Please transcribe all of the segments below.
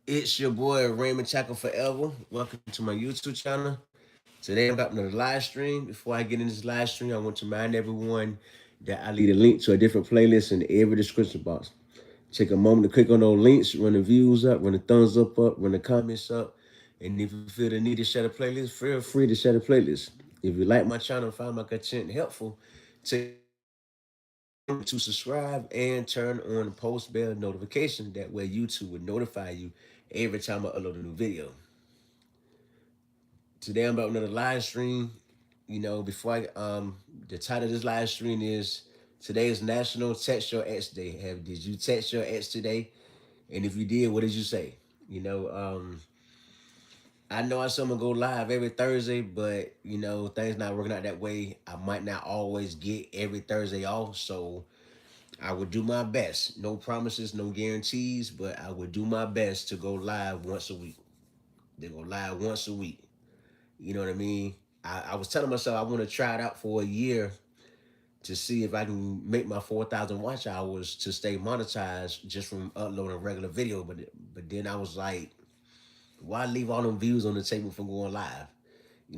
It's your boy Raymond Chackle Forever. Welcome to my YouTube channel. Today I'm about another live stream. Before I get into this live stream, I want to remind everyone that I leave a link to a different playlist in every description box. Take a moment to click on those links, run the views up, run the thumbs up, run the comments up. And if you feel the need to share the playlist, feel free to share the playlist. If you like my channel and find my content helpful, take a moment to subscribe and turn on the post bell notification. That way YouTube will notify you every time I upload a new video. Today I'm about another live stream. Before the title of this live stream is today is National Text Your Ex Day. Did you text your ex today? And if you did, what did you say? You know, um, I know I said I'm gonna go live every Thursday, but things not working out that way. I might not always get every Thursday off, so I would do my best. No promises, no guarantees, but I would do my best to go live once a week. They go live once a week. You know what I mean? I was telling myself I want to try it out for a year to see if I can make my 4,000 watch hours to stay monetized just from uploading regular video. But then I was like, why leave all them views on the table from going live?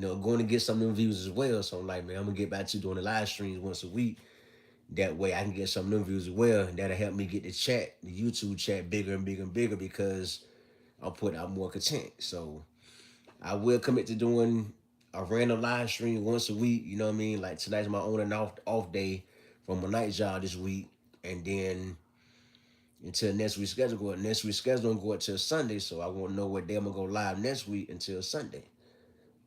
Going to get some of them views as well. So I'm like, man, I'm gonna get back to doing the live streams once a week. That way I can get some of them views as well. And that'll help me get the YouTube chat bigger and bigger and bigger because I'm putting out more content. So I will commit to doing a random live stream once a week. You know what I mean? Like tonight's my on and off day from my night job this week, and then until next week's schedule go up. Next week's schedule don't go up till Sunday, so I won't know what day I'm gonna go live next week until Sunday.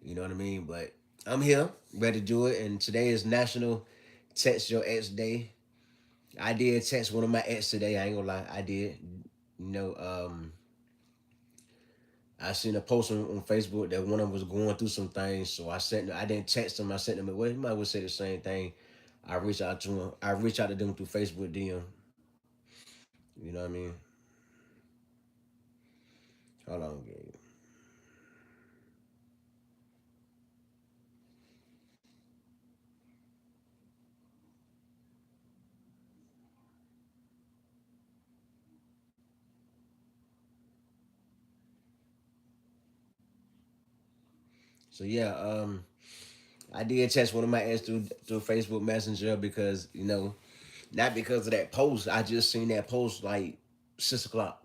You know what I mean? But I'm here, ready to do it, and today is National Text Your Ex Day. I did text one of my ex today. I ain't gonna lie, I did. You know, um, I seen a post on Facebook that one of them was going through some things, so I didn't text him. I sent him. Well, he might well say the same thing. I reached out to him. I reached out to them through Facebook DM. You know what I mean? Hold on, Gabe. So yeah, I did text one of my ex through Facebook Messenger because not because of that post. I just seen that post like 6 o'clock.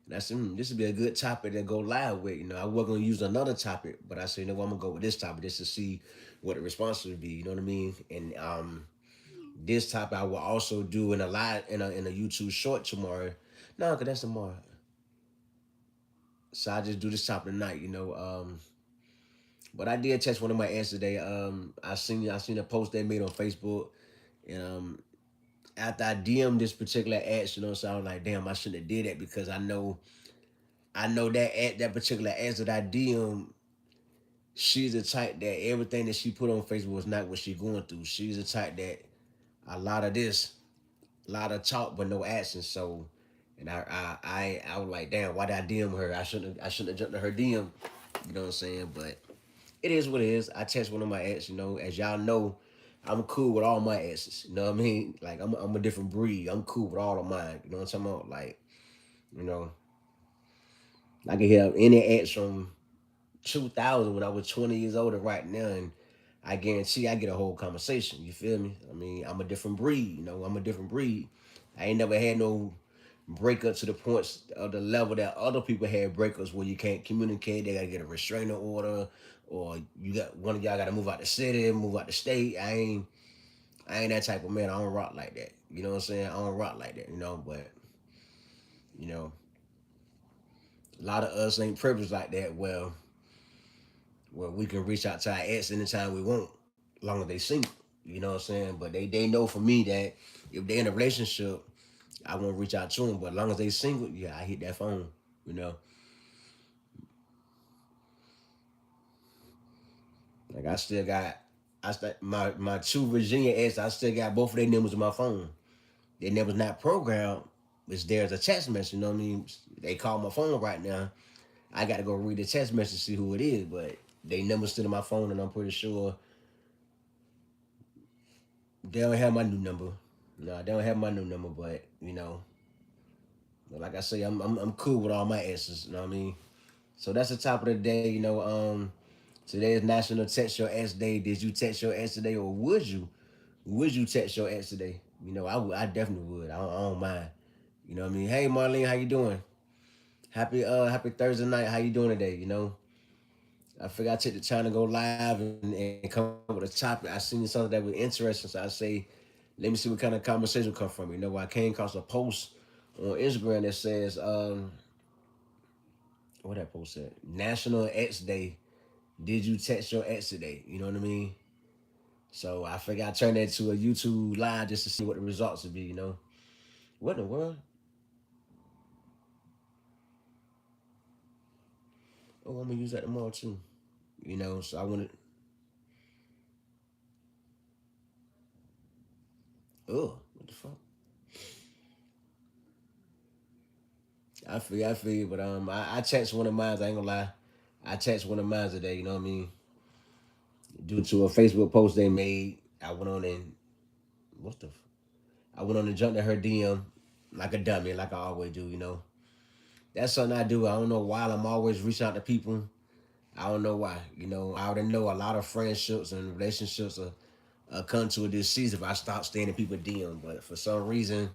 And I said, this would be a good topic to go live with. I was gonna use another topic, but I said, I'm gonna go with this topic just to see what the response would be. You know what I mean? And this topic I will also do in a live in a YouTube short tomorrow. No, cause that's tomorrow. So I just do this topic tonight. But I did text one of my aunts today. I seen a post they made on Facebook, and after I DM'd this particular ad, so I was like, damn, I shouldn't have did that because I know that particular ad that I DM, she's the type that everything that she put on Facebook was not what she going through. She's the type that a lot of this, a lot of talk but no action. So, and I was like, damn, why did I DM her? I shouldn't have jumped to her DM. You know what I'm saying? But it is what it is. I text one of my exes. As y'all know, I'm cool with all my exes. You know what I mean? Like I'm a different breed. I'm cool with all of mine. You know what I'm talking about? Like you know, I can hear any ex from 2000 when I was 20 years old and right now, and I guarantee I get a whole conversation. You feel me? I mean, I'm a different breed. I'm a different breed. I ain't never had no breakup to the points of the level that other people had breakups where you can't communicate. They gotta get a restraining order, or you got one of y'all gotta move out the city, move out the state. I ain't that type of man. I don't rock like that. You know what I'm saying? I don't rock like that. But you know, a lot of us ain't privileged like that. Well, we can reach out to our ex anytime we want, long as they single. You know what I'm saying? But they know for me that if they in a relationship, I won't reach out to them. But as long as they single, yeah, I hit that phone. You know, like I still got, my two Virginia ex. I still got both of their numbers on my phone. Their numbers not programmed. It's there as a text message. You know what I mean? They call my phone right now. I got to go read the text message to see who it is. But they numbers still in my phone, and I'm pretty sure they don't have my new number. No, they don't have my new number, but But like I say, I'm cool with all my exes. You know what I mean? So that's the top of the day. Today is National Text Your Ex Day. Did you text your ex today, or would you? Would you text your ex today? I definitely would. I don't mind. You know what I mean? Hey Marlene, how you doing? Happy Thursday night. How you doing today? I figured I'd take the time to go live and come up with a topic. I seen something that was interesting, so I say, let me see what kind of conversation come from. I came across a post on Instagram that says, what that post said? National X Day. Did you text your ex today? You know what I mean? So I figured I'd turn that to a YouTube live just to see what the results would be. What in the world? Oh, I'm gonna use that tomorrow too. So I wanted. Oh, what the fuck? I feel you, but I text one of mine. I ain't gonna lie. I text one of mine today. You know what I mean? Due to a Facebook post they made, I went on and what's the? I went on and jumped in her DM like a dummy, like I always do. That's something I do. I don't know why I'm always reaching out to people. I don't know why. I already know a lot of friendships and relationships are come to a disease if I stop staying in people DM. But for some reason,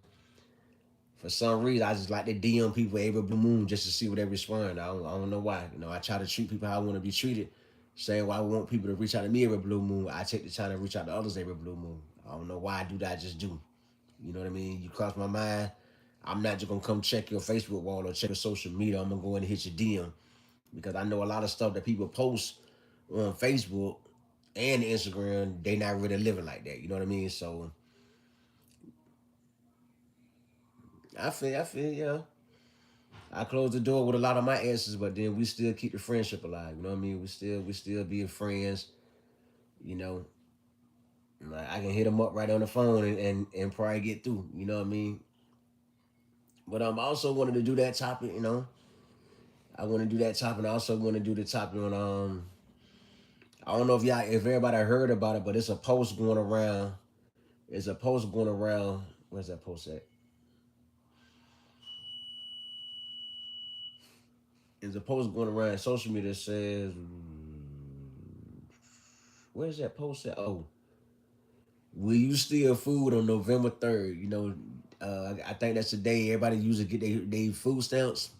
I just like to DM people every blue moon just to see what they respond. I don't know why. I try to treat people how I want to be treated. Saying why I want people to reach out to me every blue moon, I take the time to reach out to others every blue moon. I don't know why I do that. I just do. You know what I mean? You cross my mind. I'm not just gonna come check your Facebook wall or check your social media. I'm gonna go in and hit your DM because I know a lot of stuff that people post on Facebook and Instagram. They not really living like that. You know what I mean? So I feel, yeah. I closed the door with a lot of my exes, but then we still keep the friendship alive. You know what I mean? We still being friends. You know, like I can hit them up right on the phone and probably get through. You know what I mean? But I also wanted to do that topic. I want to do that topic. I also want to do the topic on I don't know if everybody heard about it, but it's a post going around. It's a post going around. Where's that post at? There's a post going around social media that says, where's that post at? Oh, will you steal food on November 3rd? I think that's the day everybody usually get their food stamps,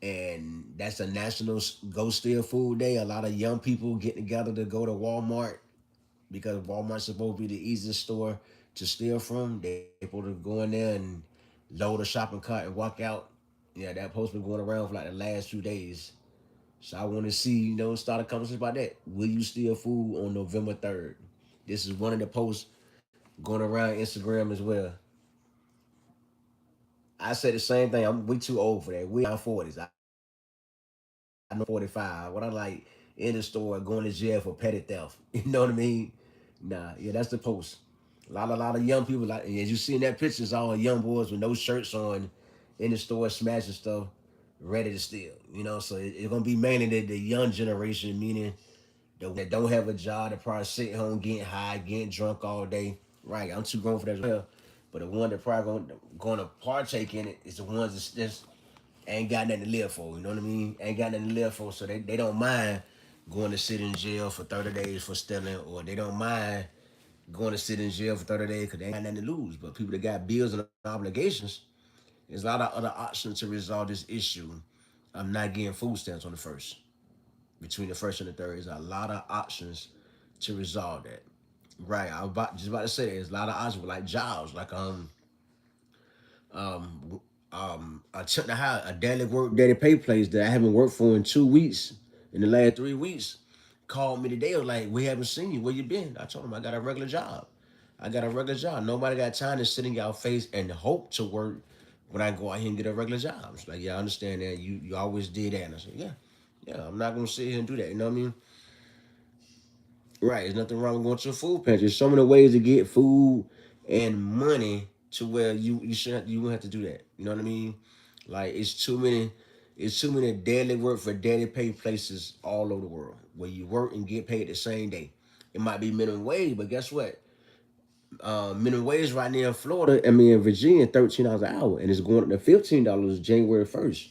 and that's a national go steal food day. A lot of young people get together to go to Walmart because Walmart's supposed to be the easiest store to steal from. They able to go in there and load a shopping cart and walk out. Yeah, that post been going around for like the last few days. So I want to see, start a conversation about that. Will you steal food on November 3rd? This is one of the posts going around Instagram as well. I say the same thing. We too old for that. We in our 40s. I know 45. What I like in the store going to jail for petty theft. You know what I mean? Nah, yeah, that's the post. A lot of young people like as you see in that picture, it's all young boys with no shirts on in the store smashing stuff, ready to steal. So it's gonna be mainly the young generation, meaning that don't have a job, that probably sit home getting high, getting drunk all day. Right, I'm too grown for that as well. But the one that probably gonna partake in it is the ones that's just ain't got nothing to live for. You know what I mean? Ain't got nothing to live for, so they don't mind going to sit in jail for 30 days for stealing, or they don't mind going to sit in jail for 30 days because they ain't got nothing to lose. But people that got bills and obligations, there's a lot of other options to resolve this issue. I'm not getting food stamps on the first. Between the first and the third, there's a lot of options to resolve that. Right, I was just about to say that. There's a lot of options like jobs, like um attempt to hire a daily pay place that I haven't worked for in 2 weeks. In the last 3 weeks, called me today. Was like, we haven't seen you. Where you been? I told him I got a regular job. I got a regular job. Nobody got time to sit in y'all face and hope to work when I go out here and get a regular job. It's like, yeah, I understand that. You always did that. And I said, yeah. Yeah, I'm not gonna sit here and do that. You know what I mean? Right. There's nothing wrong with going to a food pantry. There's so many ways to get food and money to where you won't have to do that. You know what I mean? Like it's too many daily work for daily pay places all over the world where you work and get paid the same day. It might be minimum wage, but guess what? Minimum wage right now in Florida, I mean in Virginia, $13 an hour, and it's going up to $15 January 1st.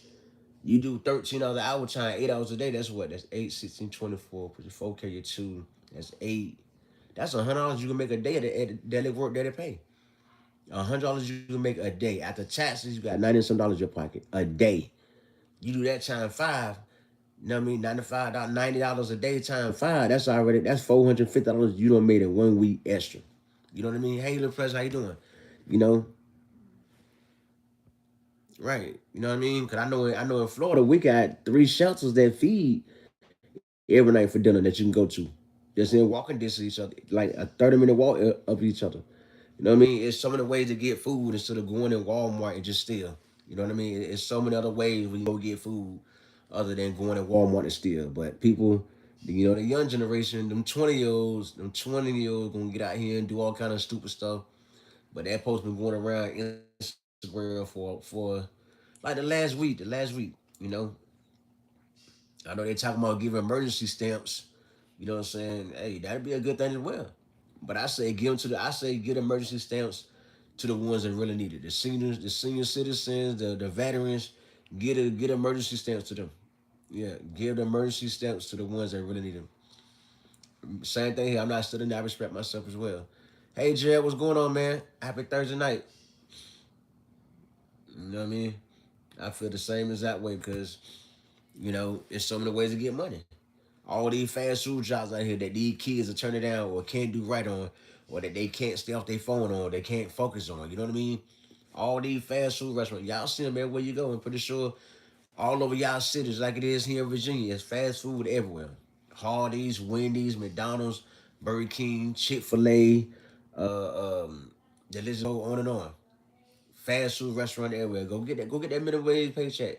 You do $13 an hour time, 8 hours a day. That's what? That's 8, 16, 24. Put your 4K, your two. That's eight. That's $100 you can make a day at the daily work that they pay. $100 you can make a day. After taxes, you got 90 some dollars in your pocket a day. You do that time five. You know what I mean? $95, $90 a day time five. That's $450 you don't made in 1 week extra. You know what I mean? Hey, little president, how you doing? You know, right? You know what I mean? Cause I know in Florida we got three shelters that feed every night for dinner that you can go to. Just in walking distance of each other, like a 30-minute walk up each other. You know what I mean? It's so many ways to get food instead of going in Walmart and just steal. You know what I mean? It's so many other ways we go get food other than going to Walmart and steal. But people, the young generation, them 20-year-olds gonna get out here and do all kind of stupid stuff. But that post been going around Instagram for like the last week. You know, I know they talking about giving emergency stamps. You know what I'm saying? Hey, that'd be a good thing as well. But I say give emergency stamps to the ones that really need it. The seniors, the senior citizens, the veterans, get emergency stamps to them. Yeah, give the emergency stamps to the ones that really need them. Same thing here. I'm not studying. I respect myself as well. Hey, Jared, what's going on, man? Happy Thursday night. You know what I mean? I feel the same as that way because it's so many ways to get money. All these fast food jobs out here that these kids are turning down or can't do right on, or that they can't stay off their phone on, they can't focus on. You know what I mean? All these fast food restaurants, y'all see them everywhere you go. I'm pretty sure all over y'all cities, like it is here in Virginia, it's fast food everywhere. Hardee's, Wendy's, McDonald's, Burger King, Chick-fil-A, the list go on and on. Fast food restaurant everywhere. Go get that minimum wage paycheck.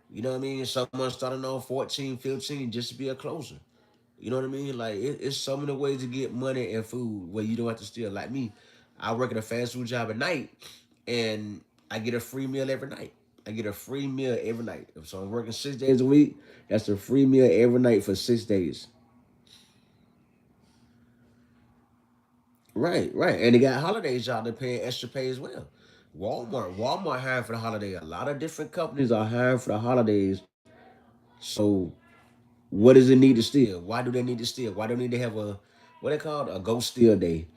You know what I mean? Someone starting on 14, 15 just to be a closer. You know what I mean? Like it's so many ways to get money and food where you don't have to steal. Like me, I work at a fast food job at night, and I get a free meal every night. I get a free meal every night. So I'm working 6 days a week. That's a free meal every night for 6 days. Right, right. And they got holidays job that paying extra pay as well. Walmart hiring for the holiday. A lot of different companies are hiring for the holidays. So what does it need to steal? Why do they need to steal? Why do they need to have what they call a ghost steal day?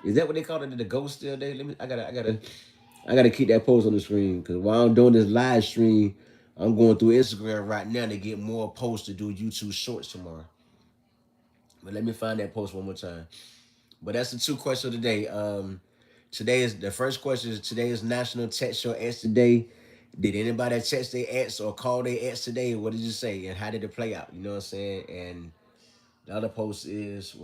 Is that what they call it? The ghost steal day? Let me. I gotta keep that post on the screen because while I'm doing this live stream, I'm going through Instagram right now to get more posts to do YouTube Shorts tomorrow. But let me find that post one more time. But that's the two questions of the day. Today is the first question. Is today is National Text Your Ex Today. Did anybody text their ex or call their ex today? What did you say and how did it play out? You know what I'm saying? And the other post is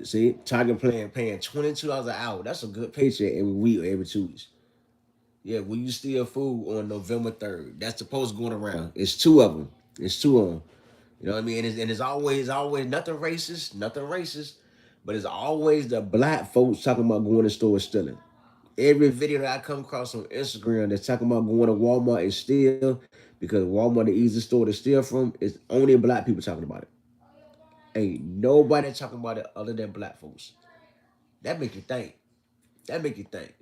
see Target paying $22 an hour. That's a good paycheck every week or every 2 weeks. Yeah, will you steal food on November 3rd? That's the post going around. It's two of them. It's two of them. You know what I mean? And it's always nothing racist, but it's always the black folks talking about going to stores stealing. Every video that I come across on Instagram that's talking about going to Walmart and steal because Walmart the easiest store to steal from is only black people talking about it. Ain't nobody talking about it other than black folks. That make you think. That make you think.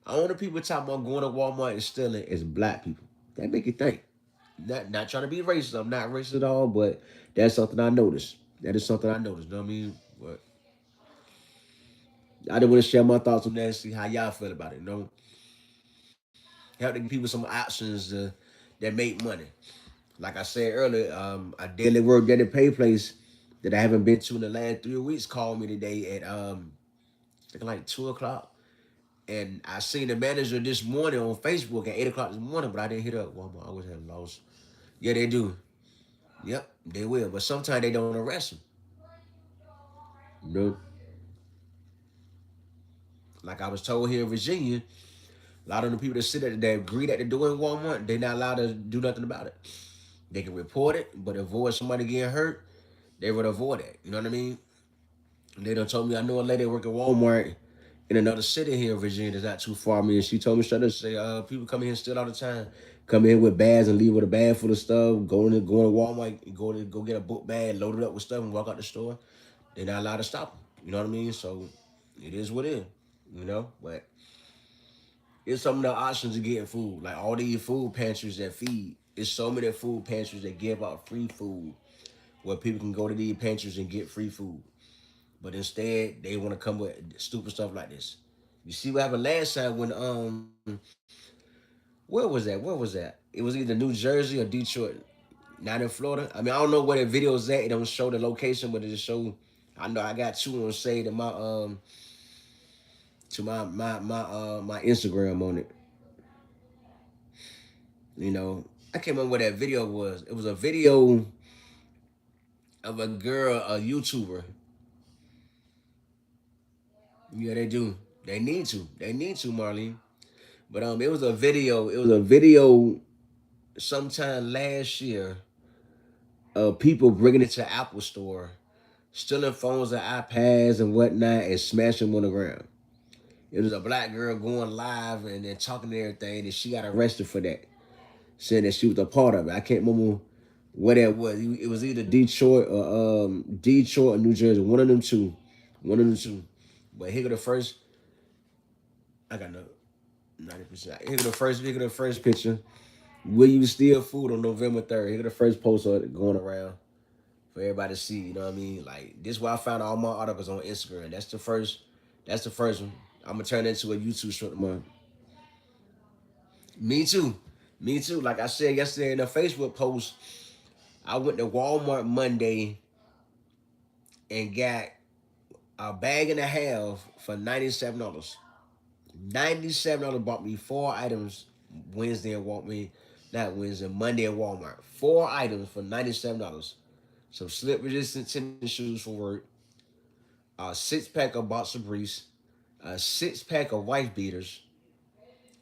Only people talking about going to Walmart and stealing is black people. That make you think. Not trying to be racist. I'm not racist at all, but that's something I noticed. That is something I noticed. You know what I mean? But I didn't want to share my thoughts on that and see how y'all feel about it. Help to give people some options that make money. Like I said earlier, a daily work, daily pay place that I haven't been to in the last 3 weeks called me today at I think like 2 o'clock. And I seen the manager this morning on Facebook at 8 o'clock this morning, but I didn't hit up. Walmart always have lost. Yeah, they do. Yep, they will. But sometimes they don't arrest them. You know, like I was told here in Virginia, a lot of the people that sit at that agree at the door in Walmart, they're not allowed to do nothing about it. They can report it, but avoid somebody getting hurt, they would avoid it. You know what I mean? They done told me I know a lady that work at Walmart in another city here in Virginia that's not too far from me, and she told me straight up, say, people come in here still all the time. Come in with bags and leave with a bag full of stuff. Go to Walmart, go get a book bag, load it up with stuff, and walk out the store. they're not allowed to stop them. You know what I mean? So it is what it is. You know, but it's some of the options of getting food. Like all these food pantries that feed. It's so many food pantries that give out free food where people can go to these pantries and get free food. But instead, they want to come with stupid stuff like this. You see what happened last time when where was that? Where was that? It was either New Jersey or Detroit, not in Florida. I mean, I don't know where the video's at. It don't show the location, but it just show. I know I got two on saved in my to my Instagram on it. You know, I can't remember what that video was. It was a video of a girl, a YouTuber. Yeah, they do. They need to. They need to, Marlene. But it was a video. It was a video sometime last year of people bringing it to Apple Store, stealing phones and iPads and whatnot, and smashing them on the ground. It was a black girl going live and then talking and everything, and she got arrested for that, saying that she was a part of it. I can't remember what that was. It was either Detroit or New Jersey, one of them two, one of them two. But here go the first. I got no 90%. Here go the first picture. Will you steal food on November 3rd? Here go the first post going around for everybody to see. You know what I mean? Like this is where I found all my articles on Instagram. That's the first. That's the first one. I'm gonna turn it into a YouTube short tomorrow. Me too. Me too. Like I said yesterday in a Facebook post, I went to Walmart Monday and got a bag and a half for $97. $97 bought me four items Wednesday and Walmart. Not Wednesday, Monday at Walmart. Four items for $97. Some slip resistant tennis shoes for work, a 6 pack of boxer briefs, a 6 pack of wife beaters,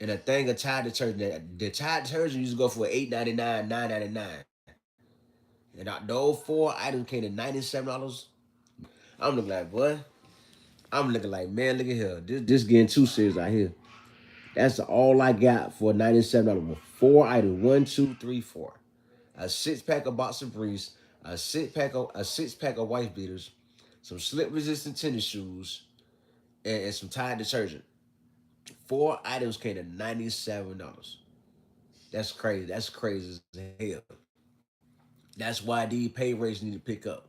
and a thing of Tide detergent. The Tide detergent used to go for $8.99, $9.99. And those four items came to $97. I'm looking like, boy. I'm looking like, man, look at here. This getting too serious out here. That's all I got for $97. Four items. One, two, three, four. A 6 pack of boxer briefs, a 6 pack of wife beaters, some slip resistant tennis shoes, and some Tide detergent. Four items came to $97. That's crazy. That's crazy as hell. That's why these pay rates need to pick up.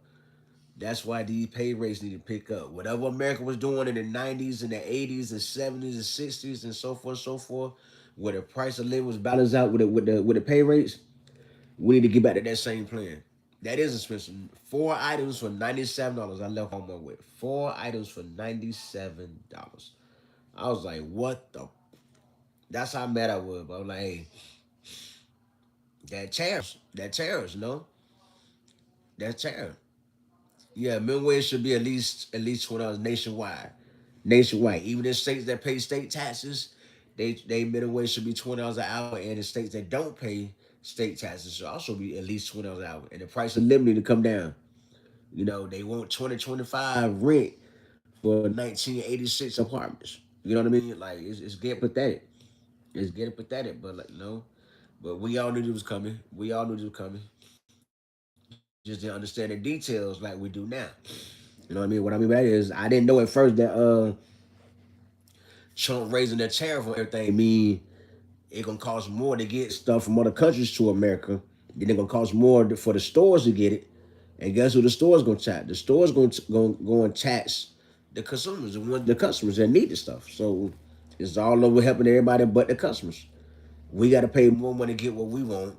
That's why these pay rates need to pick up. Whatever America was doing in the 90s and the 80s and 70s and 60s and so forth, where the price of living was balanced out with the pay rates, we need to get back to that same plan. That is expensive. Four items for $97. I left home with four items for $97. I was like, what the? That's how mad I was. But I'm like, hey, that tariffs, no, that tariff. Yeah, minimum wage should be at least $20 nationwide. Nationwide, even in states that pay state taxes, they minimum wage should be $20 an hour, and in states that don't pay state taxes should also be at least $20 an hour. And the price of living need to come down. You know, they want 2025 rent for 1986 apartments. You know what I mean? Like it's getting pathetic. It's getting pathetic, but like no. But we all knew it was coming. We all knew it was coming. Just didn't understand the details like we do now. You know what I mean? What I mean by that is I didn't know at first that Trump raising the tariff on everything mean it gonna cost more to get stuff from other countries to America. Then it gonna cost more for the stores to get it. And guess who the stores gonna tax? The stores go and tax the customers that need the stuff. So it's all over helping everybody but the customers. We got to pay more money to get what we want.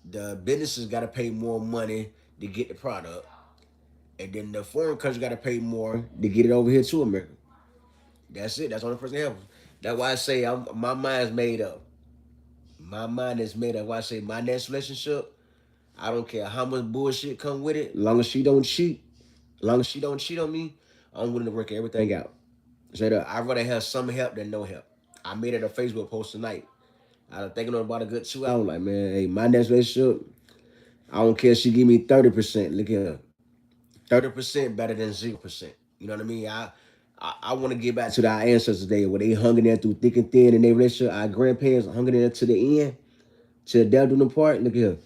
The businesses got to pay more money to get the product, and then the foreign country got to pay more to get it over here to America. That's it. That's the only person helping. That's why I say my mind's made up. My mind is made up. Why I say my next relationship, I don't care how much bullshit come with it. Long as she don't cheat, long as she don't cheat on me, I'm willing to work everything out. Straight up, I'd rather have some help than no help. I made it a Facebook post tonight. I was thinking about a good 2 hours. Like, man, hey, my next relationship, I don't care if she give me 30%. Look at her. 30% better than 0%. You know what I mean? I want to get back to our ancestors day where they hung in there through thick and thin in their relationship. Our grandparents hung in there to the end, to the death do them part. Look at her.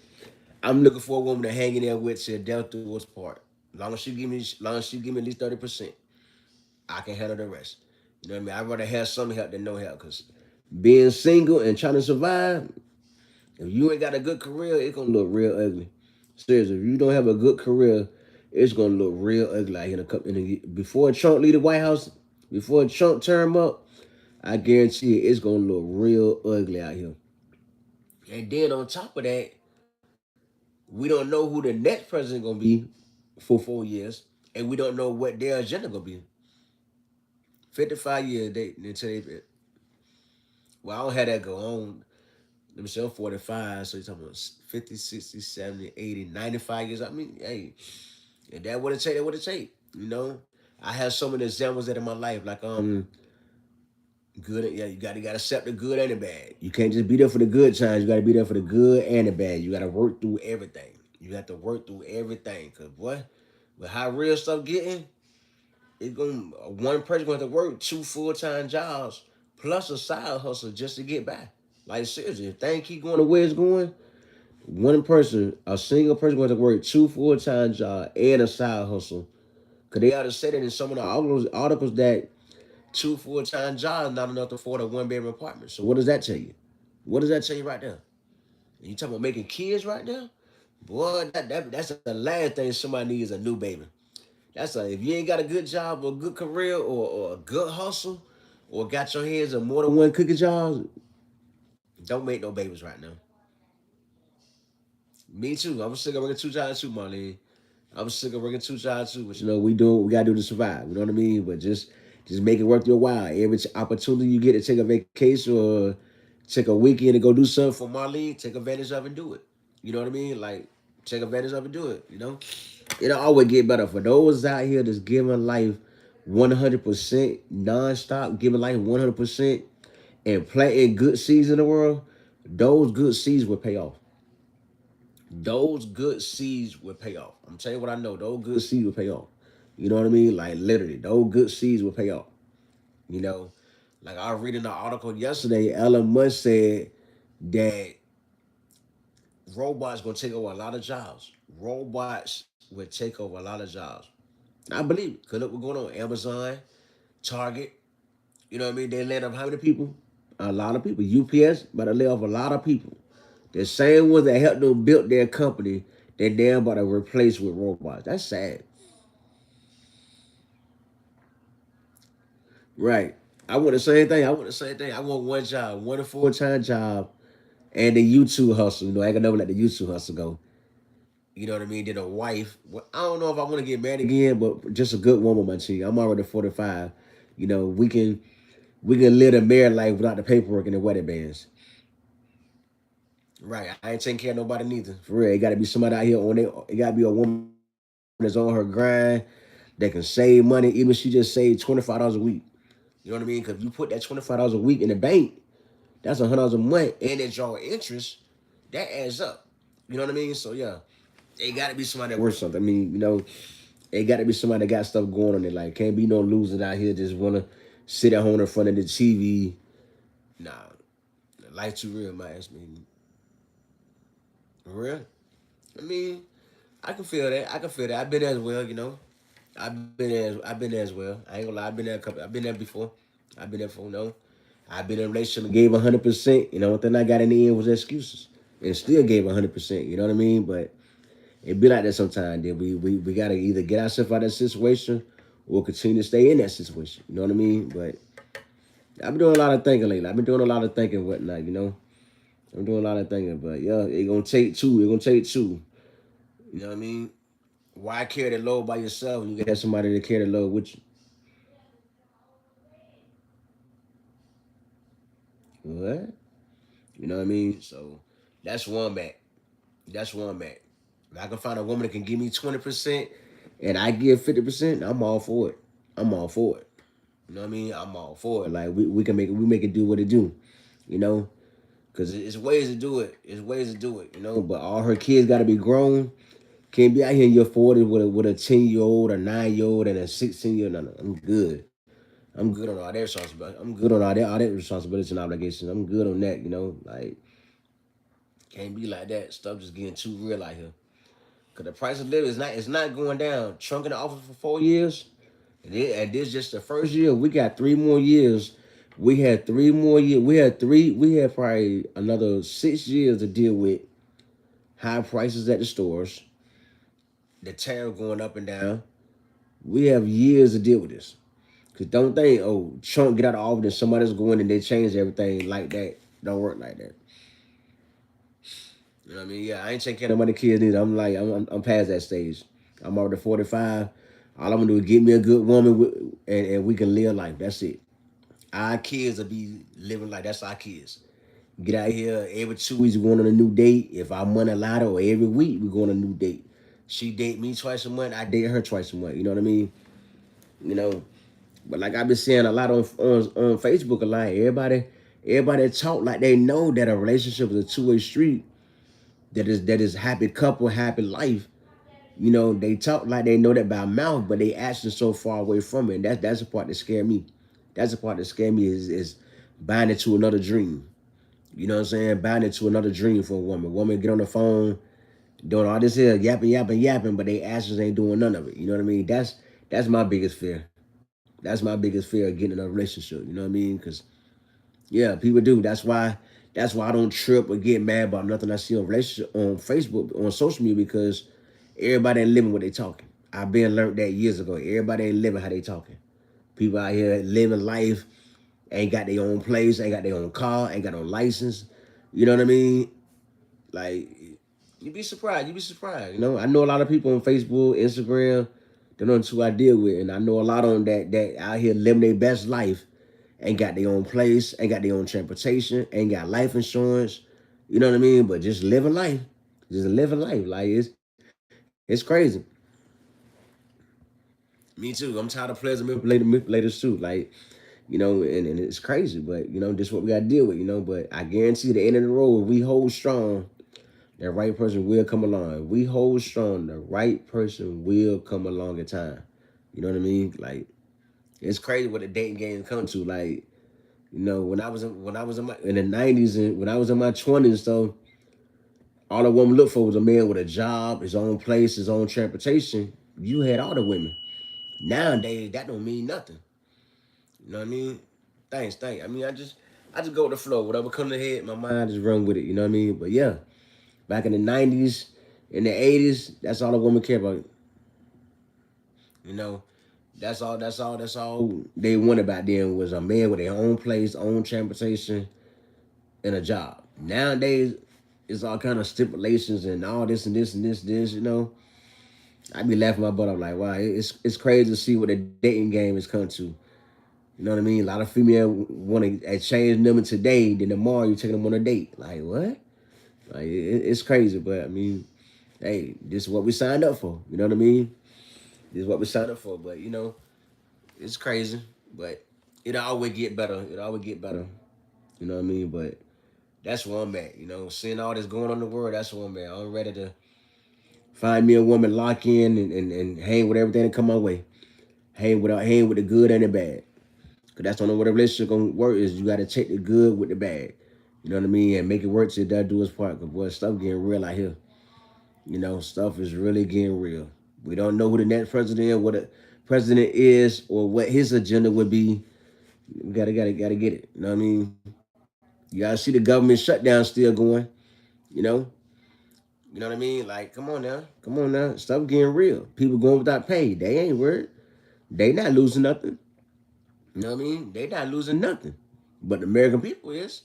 I'm looking for a woman to hang in there with till death do us part. Long as she give me at least 30%, I can handle the rest. You know what I mean? I'd rather have some help than no help. Cause being single and trying to survive, if you ain't got a good career, it's gonna look real ugly. Seriously, if you don't have a good career, it's gonna look real ugly out here in a couple. Before Trump leave the White House, before Trump term up, I guarantee you, it's gonna look real ugly out here. And then on top of that, we don't know who the next president gonna be for 4 years, and we don't know what their agenda gonna be. 55 years they until they. Well, I don't have that go on. Let me say I'm 45, so you're talking about 50, 60, 70, 80, 95 years. I mean, hey, if that would have take, that would have take. You know, I have so many examples that in my life, like good. Yeah, you gotta accept the good and the bad. You can't just be there for the good times. You gotta be there for the good and the bad. You gotta work through everything. You have to work through everything, cause boy, with how real stuff getting, it's gonna one person gonna have to work 2 full-time jobs plus a side hustle just to get by. Like seriously, if things keep going the way it's going, one person, a single person, going to work 2 full-time jobs and a side hustle. Cause they ought to say that in some of the articles that 2 full-time jobs not enough to afford a one-bedroom apartment. So what does that tell you? What does that tell you right there? And you talking about making kids right there? Boy, that's the last thing somebody needs, a new baby. That's a, if you ain't got a good job or a good career or a good hustle or got your hands on more than one cookie jobs, don't make no babies right now. Me too. I'm sick of working 2 jobs too, Marlene. I'm sick of working 2 jobs too. But you know, we do what we gotta do to survive. You know what I mean? But just make it worth your while. Every opportunity you get to take a vacation or take a weekend to go do something for Marlene, take advantage of and do it. You know what I mean? Like take advantage of and do it. You know, it'll always get better for those out here that's giving life 100% nonstop, giving life 100% and planting good seeds in the world. Those good seeds will pay off. Those good seeds will pay off. I'm telling you what I know. Those good seeds will pay off. You know what I mean? Like literally, those good seeds will pay off. You know, like I was reading an article yesterday. Elon Musk said that robots gonna take over a lot of jobs. Robots will take over a lot of jobs. I believe it. Cause look what's going on. Amazon, Target. You know what I mean? They laid off how many people? A lot of people. UPS, but they lay off a lot of people. The same ones that helped them build their company, they damn about to replace with robots. That's sad. Right. I want the same thing. I want the same thing. I want one job, one full-time job, and the YouTube hustle. You know, I ain't gonna never let the YouTube hustle go. You know what I mean? Then a wife. Well, I don't know if I want to get married again, but just a good woman, my chick. I'm already 45. You know, we can live a married life without the paperwork and the wedding bands. Right. I ain't taking care of nobody neither. For real. It gotta be somebody out here on it. It gotta be a woman that's on her grind that can save money, even if she just saved $25 a week. You know what I mean? Because you put that $25 a week in the bank, that's $100 a month, and it draw interest. That adds up. You know what I mean? So yeah, it got to be somebody that worth something. I mean, it got to be somebody that got stuff going on. It like can't be no losers out here just wanna sit at home in front of the TV. Nah, life too real, man. I mean, real. I mean, I can feel that. I can feel that. I've been there as well. You know, I've been there as well. I ain't gonna lie. I've been there a couple. I've been there before. I've been there for no. I've been in a relationship and gave 100%. You know, one thing I got in the end was excuses, and still gave 100%. You know what I mean? But it be like that sometimes. Then we gotta either get ourselves out of that situation or continue to stay in that situation. You know what I mean? But I've been doing a lot of thinking lately. I've been doing a lot of thinking and whatnot. You know, I'm doing a lot of thinking. But yeah, it gonna take two. It gonna take two. You know what I mean? Why carry the load by yourself when you can have somebody to carry the load with you? What? You know what I mean? So that's one back. That's one back. If I can find a woman that can give me 20% and I give 50%, I'm all for it. I'm all for it. You know what I mean? I'm all for it. Like we can make it do what it do. You know? Cause it's ways to do it. It's ways to do it, you know. But all her kids gotta be grown. Can't be out here in your 40s with a 10-year-old, a 9-year old, and a 16-year. No, no, I'm good. I'm good on all that responsibility. I'm good on all that responsibilities and obligations. I'm good on that, you know. Like can't be like that. Stuff just getting too real out here. Cause the price of living is not, it's not going down. Trump in the office for 4 years, and this just the first year. We got 3 more years. We had 3 more years. We had probably another 6 years to deal with high prices at the stores, the tariff going up and down. We have years to deal with this. Cause don't think, oh, Trump get out of office and somebody's going and they change everything like that. Don't work like that. You know what I mean? Yeah, I ain't taking care of my kids either. I'm like, I'm past that stage. I'm already 45. All I'm gonna do is get me a good woman and we can live life. That's it. Our kids will be living like that's our kids. Get out here every 2 weeks, we going on a new date. If our money allowed it, or every week we go on a new date. She date me twice a month. I date her twice a month. You know what I mean? You know, but like I've been saying a lot on Facebook a lot. Everybody talk like they know that a relationship is a two-way street. That is happy couple, happy life. You know, they talk like they know that by mouth, but they actions so far away from it. And that's the part that scare me. That's the part that scare me is buying into another dream. You know what I'm saying? Buying into another dream for a woman. Woman get on the phone, doing all this here, yapping, yapping, yapping, but they actions ain't doing none of it. You know what I mean? That's my biggest fear. That's my biggest fear of getting in a relationship. You know what I mean? Because yeah, people do. That's why I don't trip or get mad about nothing I see on relationship on Facebook, on social media, because everybody ain't living what they talking. I've been learned that years ago. Everybody ain't living how they talking. People out here living life, ain't got their own place, ain't got their own car, ain't got no license. You know what I mean? Like, you'd be surprised. You'd be surprised. You know, I know a lot of people on Facebook, Instagram. They're not who I deal with, and I know a lot of them that out here living their best life, ain't got their own place, ain't got their own transportation, ain't got life insurance. You know what I mean? But just living life. Like it's crazy. Me too. I'm tired of players and manipulators too. Like, you know, and it's crazy, but you know, this is what we gotta deal with, you know. But I guarantee the end of the road, if we hold strong, that right person will come along. If we hold strong, the right person will come along in time. You know what I mean? Like, it's crazy what the dating game come to. Like, you know, when I was in the '90s and when I was in my 20s, so all a woman looked for was a man with a job, his own place, his own transportation. You had all the women. Nowadays, that don't mean nothing. You know what I mean? Thanks. I mean, I just go with the flow. Whatever come to the head, my mind just run with it. You know what I mean? But yeah, back in the '90s, in the '80s, that's all a woman care about. You know, that's all they wanted back then was a man with their own place, own transportation, and a job. Nowadays, it's all kind of stipulations and all this and this and this. You know, I be laughing my butt off like, wow, it's crazy to see what the dating game has come to. You know what I mean? A lot of female want to exchange them today, then tomorrow you taking them on a date. Like what? Like it's crazy, but I mean, hey, this is what we signed up for. You know what I mean? This is what we signed up for. But you know, it's crazy, but it'll always get better. It'll always get better. You know what I mean? But that's where I'm at. You know, seeing all this going on in the world, that's where I'm at. I'm ready to find me a woman, lock in, and hang with everything that come my way. Hang with the good and the bad. Cause that's the only way the relationship gonna work is you gotta take the good with the bad. You know what I mean? And make it work till that do its part. Cause boy, stuff getting real out here. You know, stuff is really getting real. We don't know who the next president is, what the president is, or what his agenda would be. We gotta get it. You know what I mean? You gotta see the government shutdown still going. You know, you know what I mean? Like, come on now. Stuff getting real. People going without pay. They ain't worried. They not losing nothing. You know what I mean? They not losing nothing. But the American people is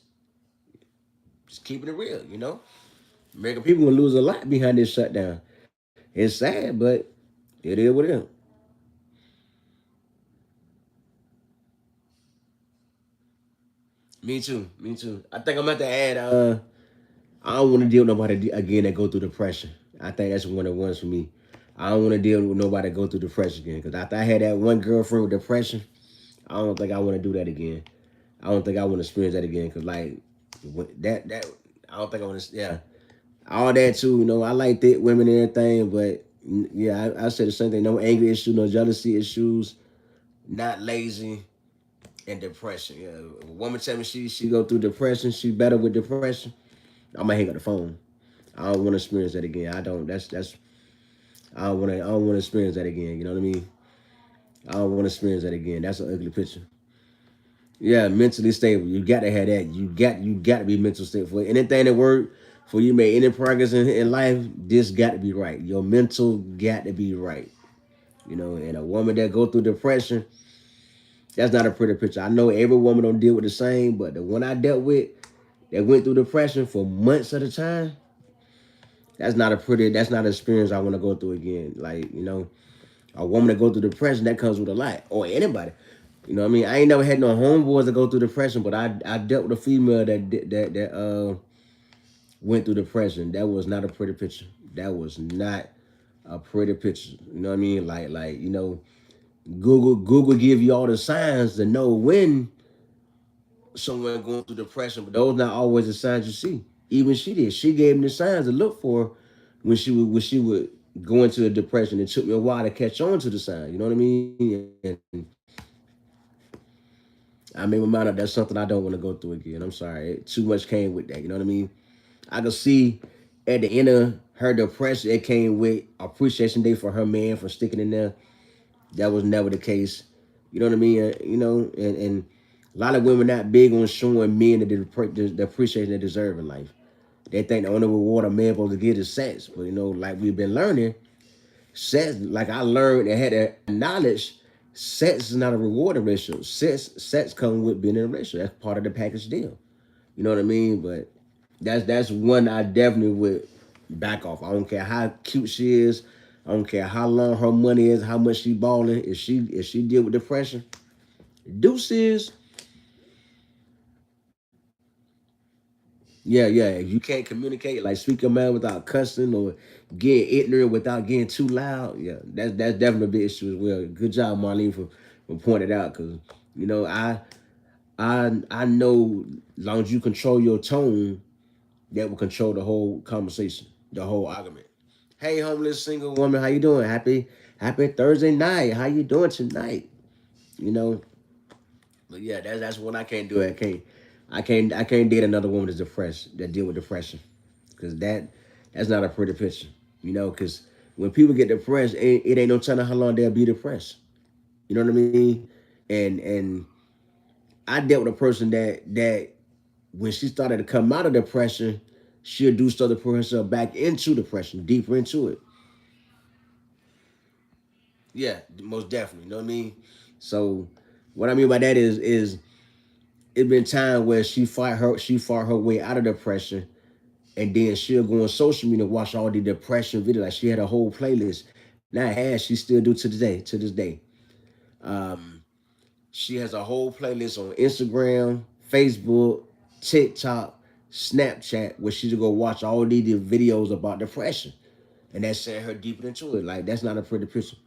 just keeping it real. You know, American people gonna lose a lot behind this shutdown. It's sad, but it is what it is. Me too. Me too. I think I'm about to add. I don't want to deal with nobody again that go through depression. I think that's one of the ones for me. I don't want to deal with nobody that go through depression again. Because after I had that one girlfriend with depression, I don't think I want to do that again. I don't think I want to experience that again. Cause like that I don't think I want to. Yeah, all that too. You know, I like thick women and everything, but yeah, I said the same thing. No anger issues, no jealousy issues, not lazy and depression. Yeah, a woman tell me she go through depression, she better with depression. I'm gonna hang up the phone. I don't want to experience that again. I don't. That's I don't want to experience that again. You know what I mean? I don't want to experience that again. That's an ugly picture. Yeah, mentally stable. You got to have that. You got to be mental stable for anything that work for you. Make any progress in life. This got to be right. Your mental got to be right. You know, and a woman that go through depression, that's not a pretty picture. I know every woman don't deal with the same, but the one I dealt with that went through depression for months at a time, that's not an experience I want to go through again. Like, you know, a woman that go through depression, that comes with a lot. Or anybody. You know what I mean? I ain't never had no homeboys that go through depression, but I dealt with a female that went through depression. That was not a pretty picture. That was not a pretty picture. You know what I mean? Like, you know, Google give you all the signs to know when someone going through depression, but those not always the signs you see. Even she did. She gave me the signs to look for when she would go into a depression. It took me a while to catch on to the signs. You know what I mean? And I made my mind up. That's something I don't want to go through again. I'm sorry. Too much came with that. You know what I mean? I could see at the end of her depression, it came with appreciation day for her man for sticking in there. That was never the case. You know what I mean? You know, and a lot of women not big on showing men the appreciation they deserve in life. They think the only reward a man supposed to get is sex. But you know, like we've been learning, sex, like I learned and had that knowledge, sex is not a reward in relationship. Sex comes with being in a relationship. That's part of the package deal. You know what I mean? But that's one I definitely would back off. I don't care how cute she is. I don't care how long her money is, how much she balling. If she deal with depression, deuces. Yeah, yeah. If you can't communicate, like speak your mind without cussing or get ignorant without getting too loud, yeah, that's definitely a big issue as well. Good job, Marlene, for pointing it out because you know I know as long as you control your tone, that will control the whole conversation, the whole argument. Hey, homeless single woman, how you doing? Happy Thursday night. How you doing tonight? You know, but yeah, that's what I can't do. I can't date another woman that's depressed that deal with depression because that's not a pretty picture. You know, because when people get depressed, it ain't no telling how long they'll be depressed. You know what I mean? And I dealt with a person that when she started to come out of depression, she'll do stuff to put herself back into depression, deeper into it. Yeah, most definitely. You know what I mean? So what I mean by that is it been time where she fought her way out of depression, and then she'll go on social media and watch all the depression videos. Like she had a whole playlist. Now has she still do to today to this day. Um, she has a whole playlist on Instagram, Facebook, TikTok, Snapchat, where she to go watch all these videos about depression, and that's sent her deeper into it. Like that's not a pretty picture.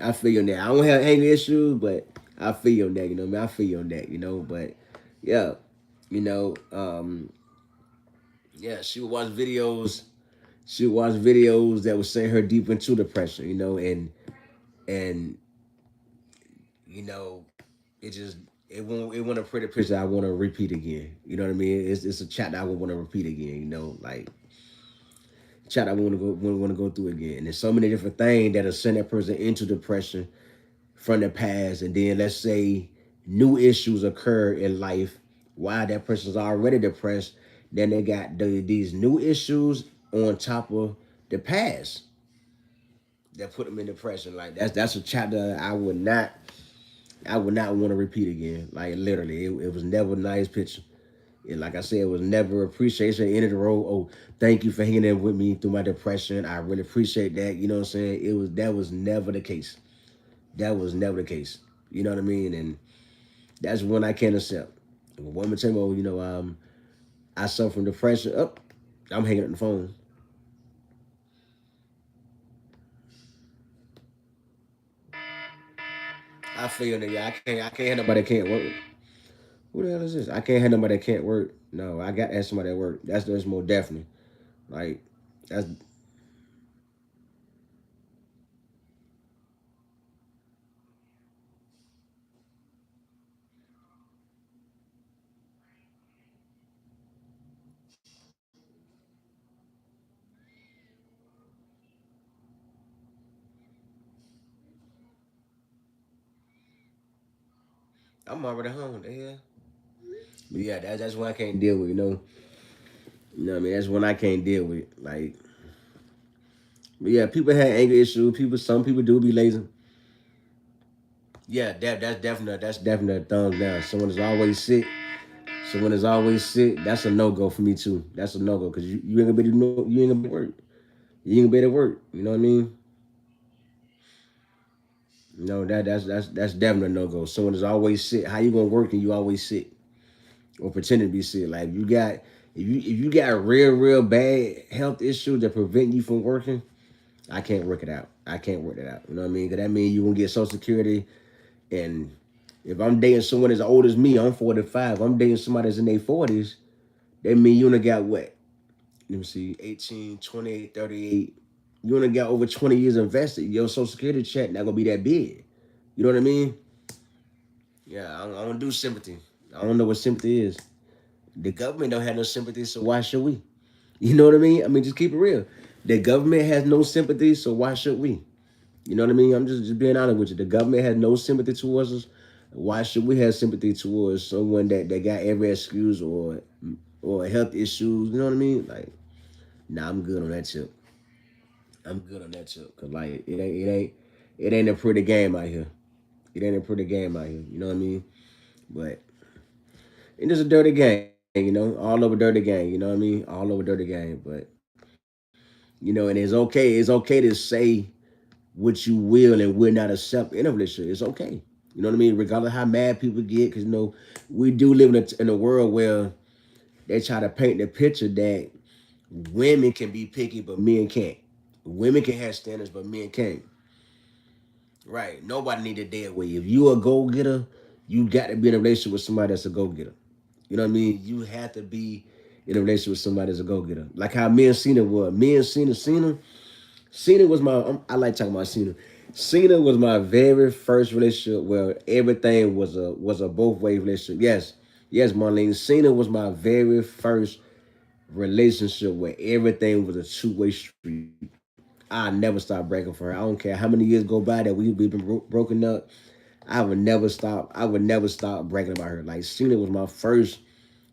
I feel you on that. I don't have anger issues, but I feel you on that. You know, what I mean, I feel you on that. You know, but yeah, you know, yeah, she would watch videos. She would watch videos that would send her deep into depression. You know, and you know, it just it won't a pretty picture I want to repeat again. You know what I mean? It's a chat that I would want to repeat again. You know, like chat I want to go through again. And there's so many different things that will send that person into depression from the past, and then let's say new issues occur in life while that person's already depressed, then they got these new issues on top of the past that put them in depression. Like that's a chapter I would not want to repeat again. Like literally, it was never a nice picture. And like I said, it was never appreciation at the end of the road. Oh, thank you for hanging in with me through my depression. I really appreciate that. You know what I'm saying? That was never the case. That was never the case. You know what I mean? And that's one I can't accept. If a woman tell me, oh, you know, I suffer from depression. Up, I'm hanging up the phone. I feel that. Yeah, I can't have nobody that can't work. Who the hell is this? I can't have nobody that can't work. No, I got to have somebody that work. That's more definitely. Like that's I'm already home. Yeah. But yeah, that's what I can't deal with. You know what I mean? That's when I can't deal with. Like, but yeah, people have anger issues. Some people do be lazy. Yeah, that's definitely a thumbs down. Someone is always sick. Someone is always sick. That's a no go for me too. That's a no go because you ain't gonna be able to you ain't gonna be able to work. You ain't gonna be able to work. You know what I mean? No, that's definitely a no go. Someone is always sick. How you gonna work and you always sick or pretend to be sick? Like if you got real bad health issues that prevent you from working, I can't work it out. I can't work it out. You know what I mean? Because that means you gonna get Social Security. And if I'm dating someone as old as me, I'm 45. I'm dating somebody that's in their 40s. That mean you only got what? Let me see, 18, 28, 38. You only got over 20 years invested. Your Social Security check not gonna be that big. You know what I mean? Yeah, I don't do sympathy. I don't know what sympathy is. The government don't have no sympathy, so why should we? You know what I mean? I mean, just keep it real. The government has no sympathy, so why should we? You know what I mean? I'm just being honest with you. The government has no sympathy towards us. Why should we have sympathy towards someone that got every excuse or health issues? You know what I mean? Like, nah, I'm good on that tip. I'm good on that tip. Cause like it ain't a pretty game out here. It ain't a pretty game out here. You know what I mean? But it is a dirty game. All over dirty game. You know what I mean? All over dirty game. But and it's okay. It's okay to say what you will and will not accept in a relationship. It's okay. You know what I mean? Regardless of how mad people get, because we do live in a world where they try to paint the picture that women can be picky, but men can't. Women can have standards, but men can't. Right? Nobody need a dead weight. If you a go getter, you got to be in a relationship with somebody that's a go getter. You know what I mean? You have to be in a relationship with somebody that's a go getter. Like how me and Cena was. Me and Cena was my. I like talking about Cena. Cena was my very first relationship where everything was a both way relationship. Yes, yes, Marlene. Cena was my very first relationship where everything was a two-way street. I never stop breaking for her. I don't care how many years go by that we've been broken up. I would never stop. I would never stop bragging about her. Like Cena was my first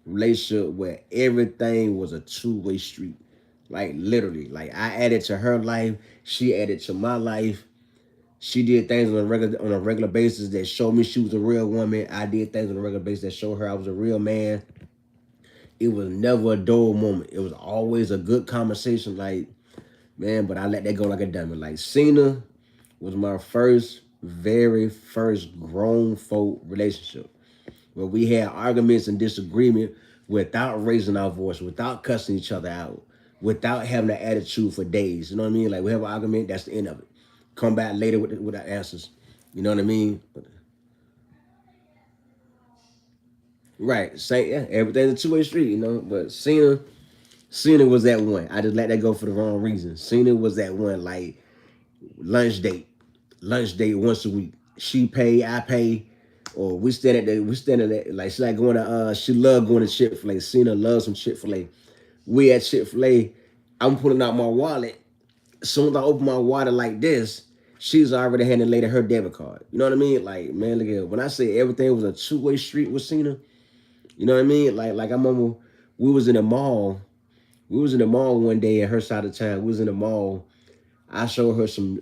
relationship where everything was a two-way street. Like literally. Like I added to her life. She added to my life. She did things on a regular basis that showed me she was a real woman. I did things on a regular basis that showed her I was a real man. It was never a dull moment. It was always a good conversation. Like, man, but I let that go like a diamond. Like Cena was my very first grown folk relationship where we had arguments and disagreement without raising our voice, without cussing each other out, without having an attitude for days. You know what I mean? Like we have an argument, that's the end of it. Come back later with our answers. You know what I mean? Right. Say yeah, everything's a two-way street, But Cena was that one. I just let that go for the wrong reason. Cena was that one, like lunch date. Lunch date once a week. She pay, I pay. Or we stand at like she like going to she loved going to Chick-fil-A. Cena loves some Chick-fil-A. We at Chick-fil-A. I'm pulling out my wallet. As soon as I open my wallet like this, she's already handing later her debit card. You know what I mean? Like, man, look at when I say everything was a two-way street with Cena, you know what I mean? Like I remember we was in the mall. We was in the mall one day at her side of town. We was in the mall. I showed her some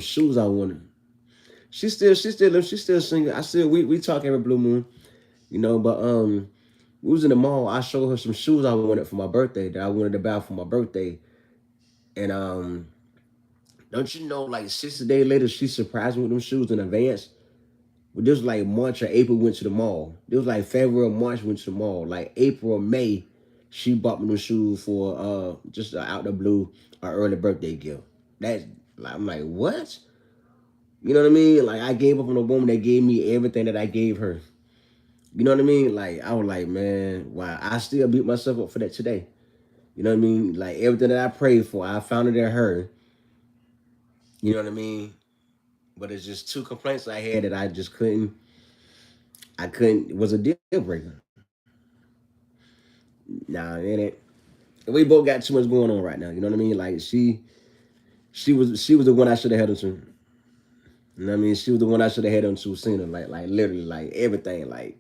shoes I wanted. She's still single. We talk every blue moon, but we was in the mall. I showed her some shoes I wanted for my birthday that I wanted to buy for my birthday. And don't you know like 60 days later she surprised me with them shoes in advance. But this was like March or April went to the mall. This was like February or March went to the mall. Like April or May, she bought me the shoes for just out the blue early birthday gift. That's like I'm like, what? You know what I mean? Like I gave up on a woman that gave me everything that I gave her. You know what I mean? Like I was like, man, wow, I still beat myself up for that today. You know what I mean? Like everything that I prayed for, I found it in her. You know what I mean? But it's just two complaints I had that I just couldn't. I couldn't. It was a deal breaker. Nah, it ain't. We both got too much going on right now. You know what I mean? Like she was the one I should have held her to. You know what I mean? She was the one I should have had on to seen her. Like literally, like everything. Like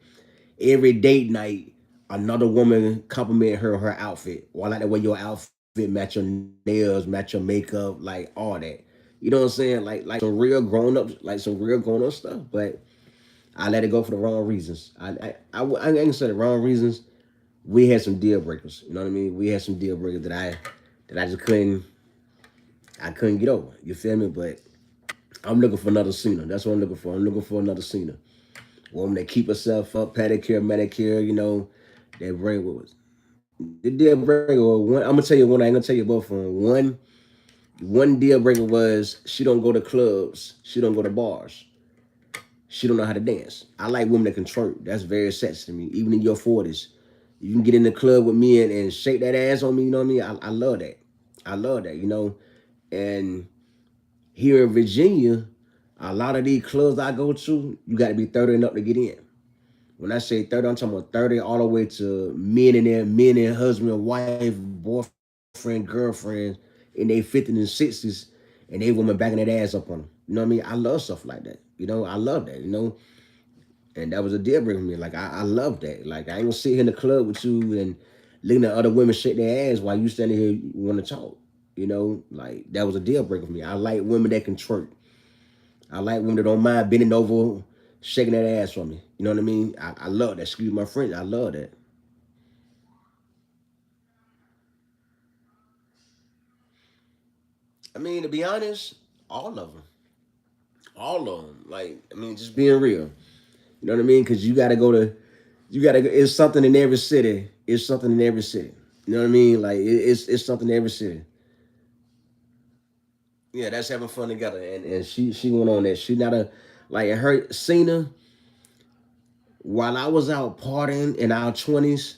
every date night, another woman compliment her on her outfit. Or I like the way your outfit match your nails, match your makeup, like all that. You know what I'm saying? Like some real grown up, like some real grown up stuff. But I let it go for the wrong reasons. I ain't say the wrong reasons. We had some deal breakers. You know what I mean? We had some deal breakers that I just couldn't get over. You feel me? But I'm looking for another Cena. That's what I'm looking for. I'm looking for another Cena. Woman that keep herself up, pedicure, manicure, that bring what was the deal breaker. One, I'm gonna tell you one. I ain't gonna tell you both of them. One deal breaker was she don't go to clubs. She don't go to bars. She don't know how to dance. I like women that can twerk. That's very sexy to me. Even in your 40s, you can get in the club with me and shake that ass on me. You know what I mean? I love that. I love that. And here in Virginia, a lot of these clubs I go to, you got to be 30 and up to get in. When I say 30, I'm talking about 30 all the way to men and husband, wife, boyfriend, girlfriend in their 50s and 60s, and they women backing that ass up on them. You know what I mean? I love stuff like that. I love that. And that was a deal breaker for me. Like I love that. Like I ain't gonna sit here in the club with you and looking at other women shake their ass while you standing here want to talk. Like that was a deal breaker for me. I like women that can twerk. I like women that don't mind bending over, shaking that ass for me. You know what I mean? I love that. Excuse my French. I love that. I mean, to be honest, all of them, all of them. Like, I mean, just being real. You know what I mean? Because you gotta. It's something in every city. It's something in every city. You know what I mean? Like, it's something in every city. Yeah, that's having fun together. And she went on that. She not a like her Cena. While I was out partying in our 20s,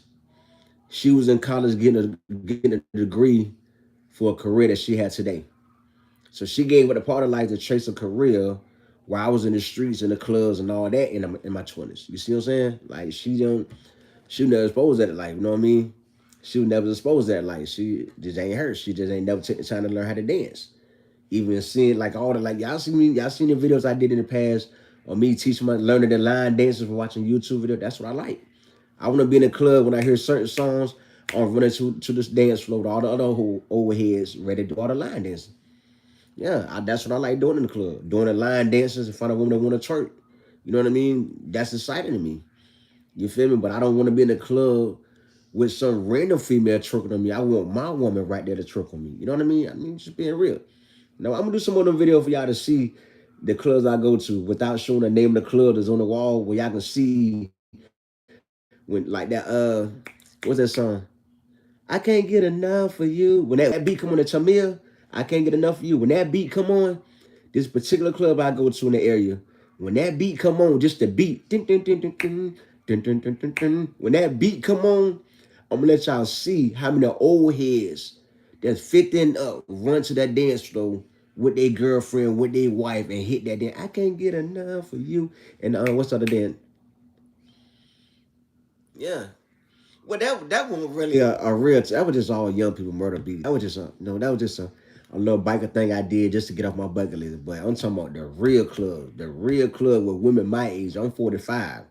she was in college getting a degree for a career that she had today. So she gave it a part of life to chase a career while I was in the streets and the clubs and all that in my 20s. You see what I'm saying? Like she never exposed that life. You know what I mean? She was never exposed that life. She just ain't her. She just ain't never take the time to learn how to dance. Even seeing like all the like y'all seen the videos I did in the past of me teaching my learning the line dances from watching YouTube video. That's what I like. I want to be in a club when I hear certain songs. I'm running to this dance floor with all the other overheads ready to do all the line dancing. Yeah, that's what I like doing in the club. Doing the line dances in front of women that want to twerk. You know what I mean? That's exciting to me. You feel me? But I don't want to be in the club with some random female twerking on me. I want my woman right there to twerk on me. You know what I mean? I mean, just being real. Now I'm gonna do some other video for y'all to see the clubs I go to without showing the name of the club that's on the wall where y'all can see when like what's that song? I can't get enough of you. When that beat come on the Tamia, I can't get enough of you. When that beat come on, this particular club I go to in the area, when that beat come on, just the beat, dun, dun, dun, dun, dun, dun, dun, dun, dun, dun. When that beat come on, I'm gonna let y'all see how many old heads that's 15 up run to that dance floor with their girlfriend, with their wife, and hit that dance. I can't get enough of you. And what's the other dance? Yeah. Well, that wasn't really a real. That was just all young people murder beat. That was just a no. That was just a little biker thing I did just to get off my bucket list. But I'm talking about the real club with women my age. I'm 45.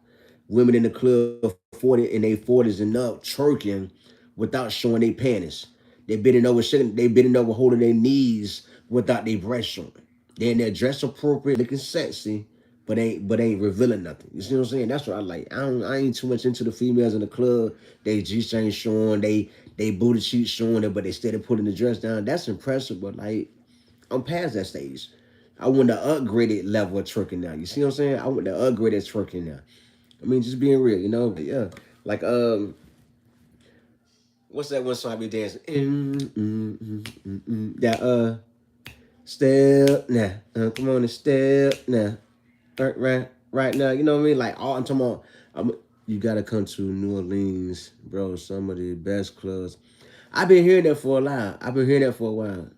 Women in the club 40 in their 40s and up twerking without showing their panties. They bending over, shaking. They bending over, holding their knees without their breasts showing. They in their dress appropriate, looking sexy, but ain't revealing nothing. You see what I'm saying? That's what I like. I ain't too much into the females in the club. They G string showing, they booty cheeks showing it, but they steady putting the dress down. That's impressive, but like I'm past that stage. I want the upgraded level of twerking now. You see what I'm saying? I want the upgraded twerking now. I mean, just being real. But yeah. Like what's that one song I be dancing? That step now. Come on and step now. Right now. You know what I mean? Like all I'm talking about. You gotta come to New Orleans, bro. Some of the best clubs. I've been hearing that for a while. I've been hearing that for a while.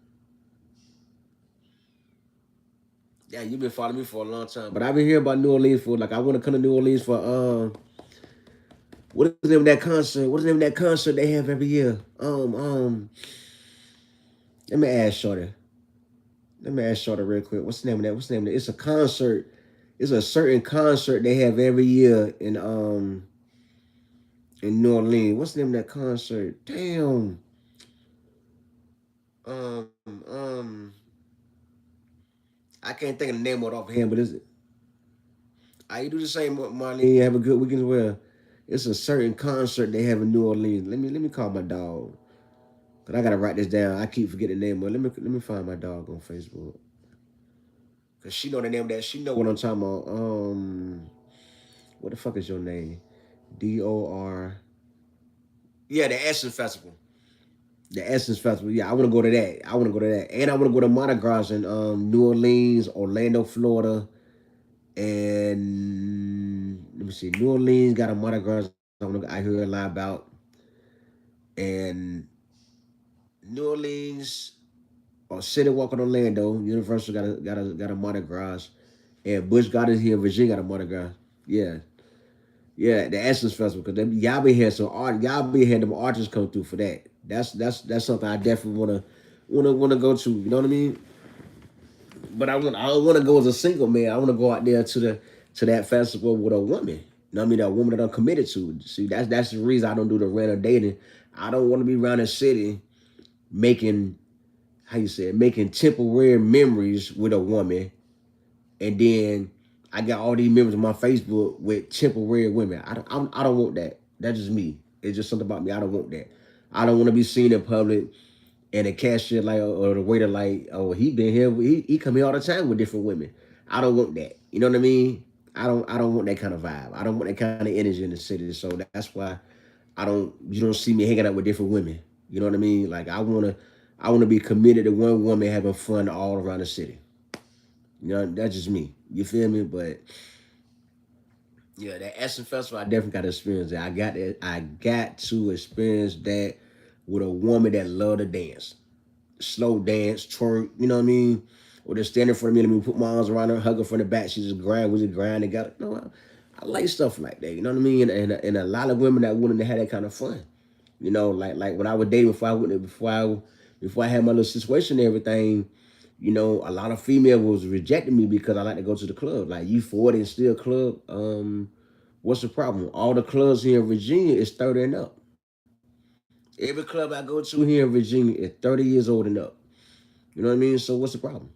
Yeah, you've been following me for a long time. But I've been hearing about New Orleans for like I want to come to New Orleans for what is the name of that concert? What is the name of that concert they have every year? Let me ask Shorty. Let me ask Shorty real quick. What's the name of that? What's the name of that? It's a concert. It's a certain concert they have every year in New Orleans. What's the name of that concert? Damn. Um um I can't think of the name of it offhand, but is it? I do the same, Marlene. Have a good weekend as well. It's a certain concert they have in New Orleans. Let me call my dog. Cause I gotta write this down. I keep forgetting the name, but let me find my dog on Facebook. Cause she know the name of that. She know what I'm talking about. What the fuck is your name? DOR. Yeah, the Essence Festival. The Essence Festival. Yeah, I want to go to that. I want to go to that, and I want to go to Mardi Gras in New Orleans, Orlando, Florida, and let me see. New Orleans got a Mardi Gras. I hear a lot about, and New Orleans or City Walk in Orlando. Universal got a Mardi Gras, and Busch got it here. Virginia got a Mardi Gras. Yeah, yeah, the Essence Festival because y'all be here some art. Y'all be here them artists come through for that. That's something I definitely wanna go to. You know what I mean? But I don't want to go as a single man. I want to go out there to that festival with a woman. You know what I mean? A woman that I'm committed to. See, that's the reason I don't do the random dating. I don't want to be around the city making how you say it, making temporary memories with a woman, and then I got all these members on my Facebook with temporary women. I don't want that. That's just me. It's just something about me. I don't want that. I don't want to be seen in public and the cashier like or the waiter like, oh, he been here. He come here all the time with different women. I don't want that. You know what I mean? I don't want that kind of vibe. I don't want that kind of energy in the city. So that's why you don't see me hanging out with different women. You know what I mean? Like I wanna be committed to one woman having fun all around the city. You know, that's just me. You feel me? But yeah, that Essence Festival, I definitely got to experience that. I got to experience that with a woman that love to dance, slow dance, twerk. You know what I mean? Or just standing in front of me, let me put my arms around her, hug her from the back. She just grind, we just grind together. You know, I like stuff like that. You know what I mean? And a lot of women that wanted to have that kind of fun. You know, like when I was dating before I had my little situation and everything. You know, a lot of female was rejecting me because I like to go to the club. Like you 40 and still club. What's the problem? All the clubs here in Virginia is 30 and up. Every club I go to here in Virginia is 30 years old and up. You know what I mean? So what's the problem?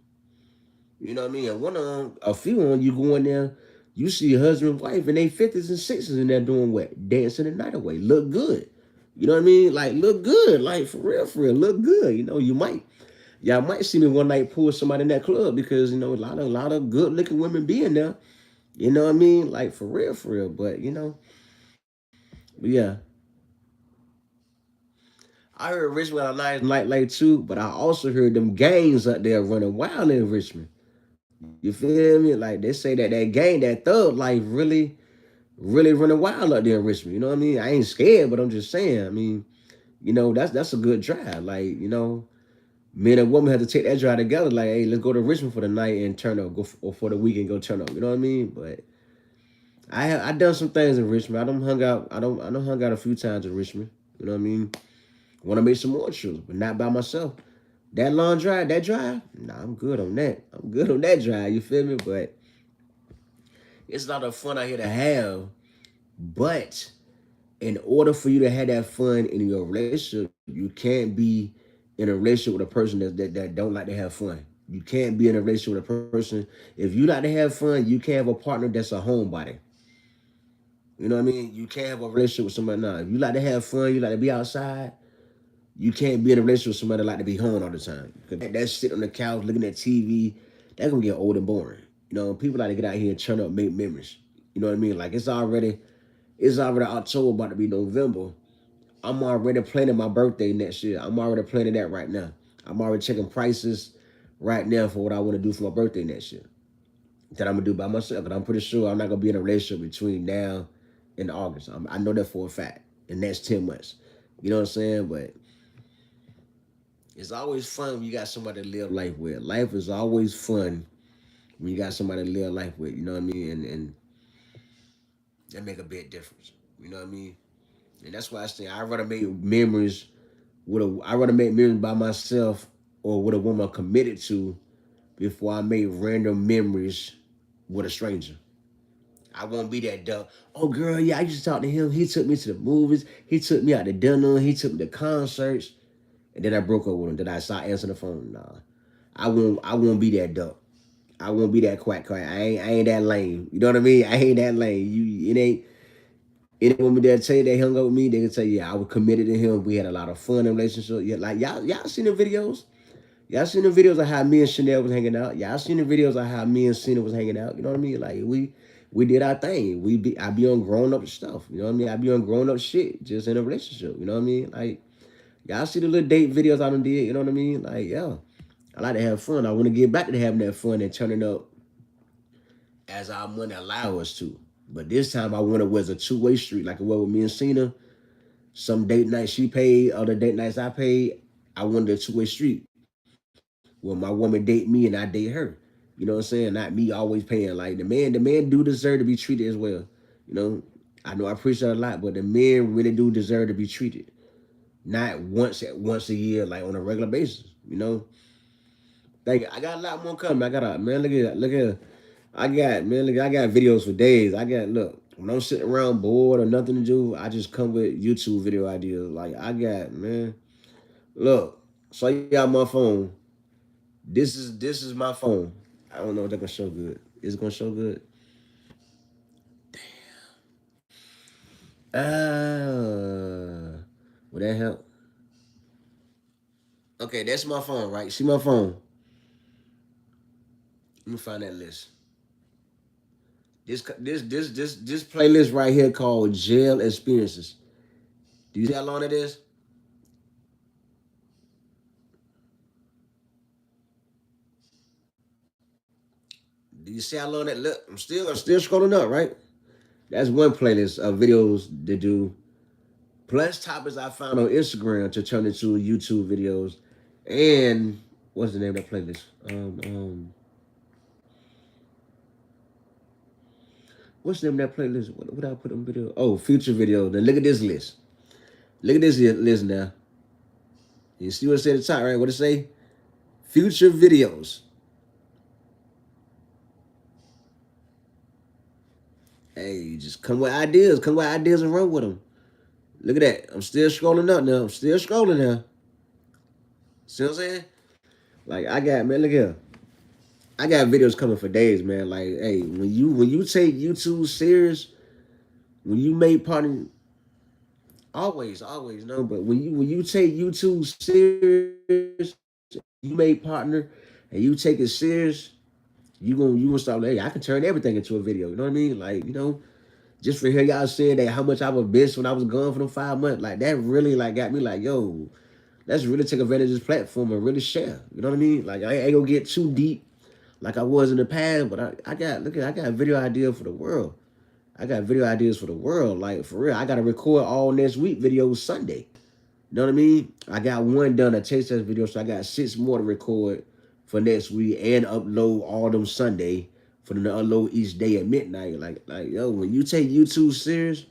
You know what I mean? And a few of them, you go in there, you see a husband and wife in their 50s and 60s and they're doing what? Dancing the night away. Look good. You know what I mean? Like look good. Like for real, look good. You know, y'all might see me one night pull somebody in that club because, you know, a lot of good looking women be in there. You know what I mean? Like for real, for real. But you know, but yeah, I heard Richmond a nice nightlife too, but I also heard them gangs up there running wild in Richmond. You feel me? Like they say that gang, that thug life really running wild up there in Richmond. You know what I mean? I ain't scared, but I'm just saying. I mean, you know, that's a good drive. Like, you know, me and a woman had to take that drive together. Like, hey, let's go to Richmond for the night and turn up, or for the weekend go turn up. You know what I mean? But I done some things in Richmond. I don't hung out a few times in Richmond. You know what I mean? Want to make some more trips, but not by myself. That long drive, that drive, nah, I'm good on that. I'm good on that drive. You feel me? But it's not the fun out here to have. But in order for you to have that fun in your relationship, you can't be in a relationship with a person that don't like to have fun. You can't be in a relationship with a person. If you like to have fun, you can't have a partner that's a homebody. You know what I mean? You can't have a relationship with somebody now. If you like to have fun, you like to be outside, you can't be in a relationship with somebody that like to be home all the time. That sit on the couch looking at TV, that's gonna get old and boring. You know, people like to get out here and turn up, make memories. You know what I mean? Like it's already October, about to be November. I'm already planning my birthday next year. I'm already planning that right now. I'm already checking prices right now for what I want to do for my birthday next year. That I'm gonna do by myself. And I'm pretty sure I'm not gonna be in a relationship between now and August. I know that for a fact. And that's 10 months. You know what I'm saying? But it's always fun when you got somebody to live life with. Life is always fun when you got somebody to live life with. You know what I mean? And that make a big difference. You know what I mean? And that's why I say I rather make memories I rather make memories by myself or with a woman I'm committed to before I make random memories with a stranger. I won't be that dumb. Oh, girl, yeah, I used to talk to him. He took me to the movies. He took me out to dinner. He took me to concerts. And then I broke up with him. Then I started answering the phone. Nah, I won't be that dumb. I won't be that quack. I ain't that lame. You know what I mean? I ain't that lame. It ain't woman that tell you they hung up with me. They can tell you, yeah, I was committed to him. We had a lot of fun in the relationship. Yeah, like y'all seen the videos. Y'all seen the videos of how me and Chanel was hanging out. Y'all seen the videos of how me and Cena was hanging out. You know what I mean? Like we did our thing. I be on grown up stuff. You know what I mean? I be on grown up shit just in a relationship. You know what I mean? Like y'all see the little date videos I done did. You know what I mean? Like yeah, I like to have fun. I want to get back to having that fun and turning up as our money allow us to. But this time I want it was a two-way street, like it was with me and Cena. Some date nights she paid, other date nights I paid. I wanted a two-way street. Well, my woman date me and I date her. You know what I'm saying? Not me always paying. Like the man do deserve to be treated as well. You know I appreciate that a lot, but the men really do deserve to be treated. Not once a year, like on a regular basis. You know? Thank you. I got a lot more coming. I got a man, look at I got videos for days. Look, when I'm sitting around bored or nothing to do, I just come with YouTube video ideas. Like I got, man. Look, so you got my phone. This is my phone. I don't know if that's gonna show good. Is it gonna show good? Would that help? Okay, that's my phone, right? See my phone. Let me find that list. This playlist right here called Jail Experiences. Do you see how long it is? Do you see how long that look? I'm still scrolling up, right? That's one playlist of videos to do. Plus topics I found on Instagram to turn into YouTube videos. And what's the name of that playlist? What's the name of that playlist? What I put on video? Oh, future video. Then look at this list. Look at this list now. You see what it say at the top, right? What it say? Future videos. Hey, you just come with ideas. Come with ideas and run with them. Look at that. I'm still scrolling up now. I'm still scrolling now. See what I'm saying? Like I got man, look here. I got videos coming for days, man. Like, hey, when you take YouTube serious, when you make partner, always no, but when you take YouTube serious, you make partner, and you take it serious, you gonna start. Hey, I can turn everything into a video. You know what I mean? Like, just for hear y'all saying that how much I was bitch when I was gone for them 5 months, like that really like got me like, yo, let's really take advantage of this platform and really share. You know what I mean? Like I ain't gonna get too deep like I was in the past, but I got video idea for the world. I got video ideas for the world. Like for real, I gotta record all next week videos Sunday. You know what I mean? I got one done, a taste test video, so I got 6 more to record for next week and upload all them Sunday for them to upload each day at midnight. Like yo, when you take YouTube serious,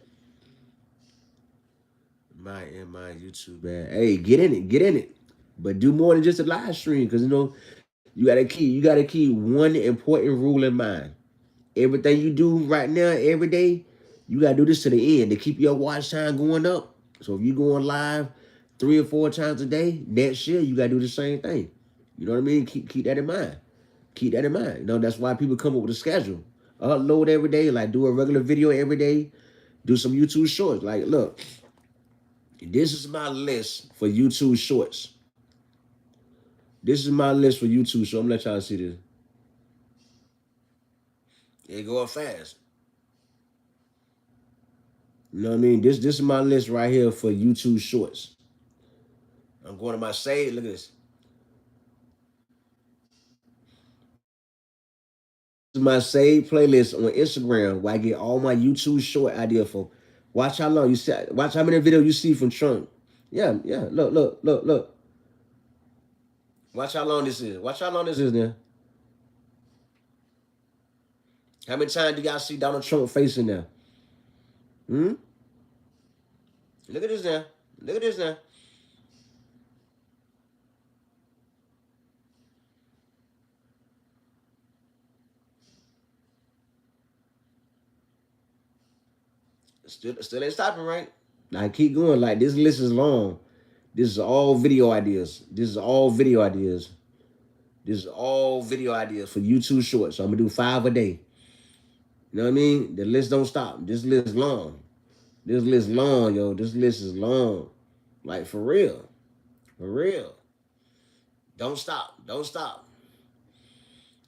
my YouTube man, hey, get in it, but do more than just a live stream because you gotta keep one important rule in mind. Everything you do right now, every day, you gotta do this to the end to keep your watch time going up. So if you going live 3 or 4 times a day, next year you gotta do the same thing. You know what I mean? Keep that in mind. Keep that in mind. That's why people come up with a schedule. Upload every day, like do a regular video every day. Do some YouTube shorts. Like, look, this is my list for YouTube shorts. This is my list for YouTube shorts. I'm gonna let y'all see this. It go up fast. You know what I mean? This is my list right here for YouTube shorts. I'm going to my save. Look at this. This is my save playlist on Instagram where I get all my YouTube short idea from. Watch how long you see. Watch how many videos you see from Trump. Yeah, yeah. Look. Watch how long this is. Watch how long this is now. How many times do y'all see Donald Trump facing now? Hmm? Look at this now. Look at this now. Still ain't stopping, right? Now keep going. Like this list is long. This is all video ideas. This is all video ideas. This is all video ideas for YouTube Shorts. So I'm gonna do 5 a day. You know what I mean? The list don't stop. This list is long. This list long, yo. This list is long. Like for real. For real. Don't stop. Don't stop.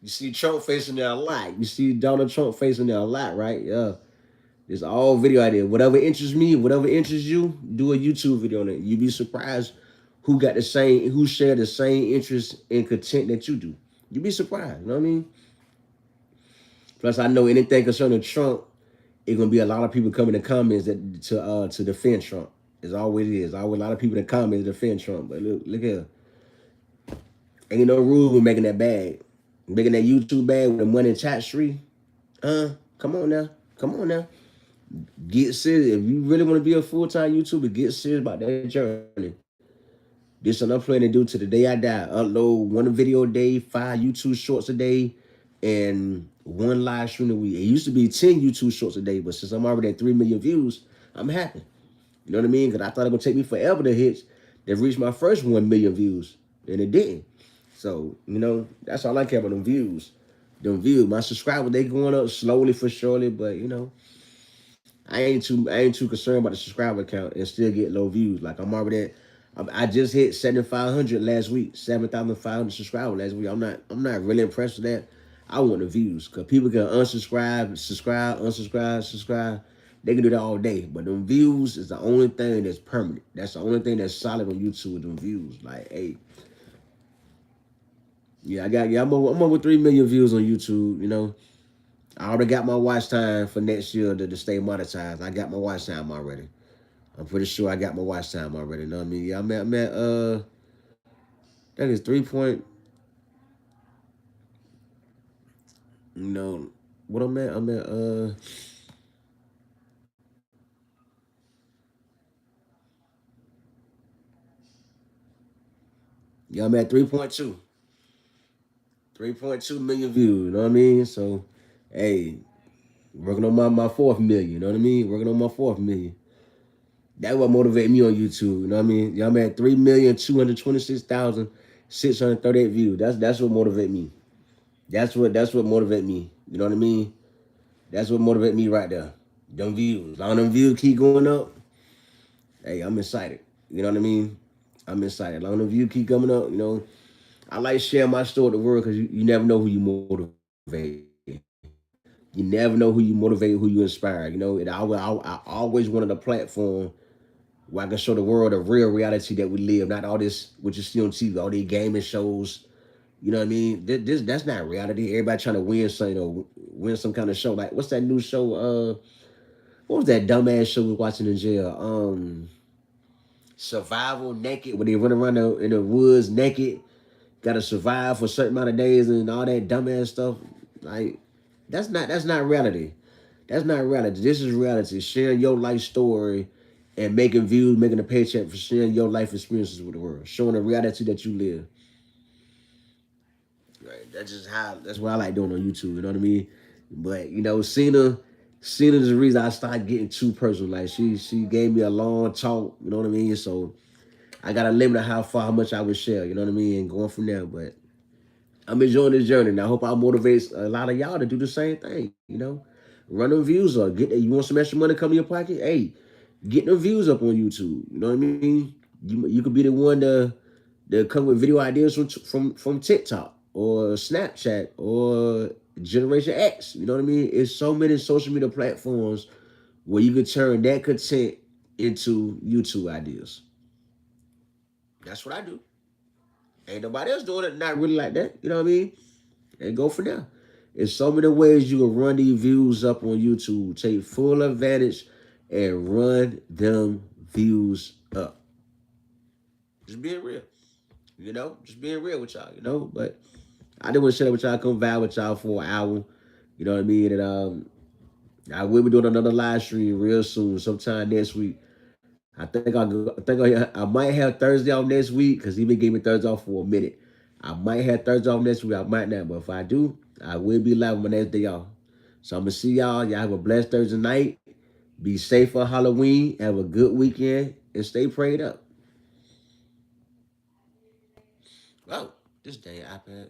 You see Trump facing there a lot. You see Donald Trump facing there a lot, right? Yeah. It's all video idea. Whatever interests me, whatever interests you, do a YouTube video on it. You'd be surprised who share the same interest and content that you do. You'd be surprised. You know what I mean? Plus, I know anything concerning Trump, it's gonna be a lot of people coming in the comments to defend Trump. It's always is. Always a lot of people in the comments to defend Trump. But look here. Ain't no rule with making that bag. Making that YouTube bag with the money in chat street. Come on now. Come on now. Get serious. If you really want to be a full-time YouTuber, get serious about that journey. This is what I'm planning to do to the day I die. Upload 1 video a day, 5 YouTube shorts a day, and 1 live stream a week. It used to be 10 YouTube shorts a day, but since I'm already at 3 million views, I'm happy. You know what I mean? Because I thought it would take me forever to reach my first 1 million views, and it didn't. So, you know, that's all I care about, them views. Them views. My subscribers, they going up slowly for surely, but, you know, I ain't too concerned about the subscriber count and still get low views. Like I'm already at, I just hit 7,500 last week, 7,500 subscribers last week. I'm not really impressed with that. I want the views because people can unsubscribe, subscribe, unsubscribe, subscribe. They can do that all day, but them views is the only thing that's permanent. That's the only thing that's solid on YouTube with them views. Like, hey, yeah, I'm over 3 million views on YouTube. You know, I already got my watch time for next year to stay monetized. I got my watch time already. I'm pretty sure I got my watch time already. You know what I mean? Yeah, I'm at that is 3 point. You know what I'm at? Yeah, I'm at 3.2. 3.2 million views. You know what I mean? So, hey, working on my 4th million. You know what I mean? Working on my 4th million. That's what motivated me on YouTube. You know what I mean? Yeah, I'm at 3,226,638 views. That's what motivated me. That's what motivate me. You know what I mean? That's what motivate me right there. Them views. Long them views keep going up. Hey, I'm excited. You know what I mean? I'm excited. Long them views keep coming up. You know, I like sharing my story with the world because you never know who you motivate. You never know who you motivate, who you inspire. You know, I always wanted a platform where I can show the world a real reality that we live, not all this what you see on TV, all these gaming shows. You know what I mean? That's not reality. Everybody trying to win something or win some kind of show. Like what's that new show? What was that dumbass show we was watching in jail? Survival Naked, where they run around in the woods naked, gotta survive for a certain amount of days and all that dumbass stuff. Like that's not reality. That's not reality. This is reality. Sharing your life story and making views, making a paycheck for sharing your life experiences with the world, showing the reality that you live. Right. That's what I like doing on YouTube, you know what I mean? But you know, Cena is the reason I started getting too personal. Like she gave me a long talk, you know what I mean? So I got a limit of how much I would share, you know what I mean? And going from there. But I'm enjoying this journey. And I hope I motivate a lot of y'all to do the same thing, you know? Run them views up. You want some extra money come in your pocket? Hey, get them views up on YouTube. You know what I mean? You could be the one to come with video ideas from TikTok or Snapchat or Generation X. You know what I mean? It's so many social media platforms where you can turn that content into YouTube ideas. That's what I do. Ain't nobody else doing it. Not really like that. You know what I mean? And go for now. There's so many ways you can run these views up on YouTube. Take full advantage and run them views up. Just being real. You know, just being real with y'all, you know. But I didn't want to share that with y'all, come vibe with y'all for an hour. You know what I mean? And I will be doing another live stream real soon, sometime next week. I might have Thursday off next week because he been giving me Thursday off for a minute. I might have Thursday off next week. I might not, but if I do, I will be live on my next day off. So I'm gonna see y'all. Y'all have a blessed Thursday night. Be safe for Halloween. Have a good weekend and stay prayed up. Oh, this dang iPad.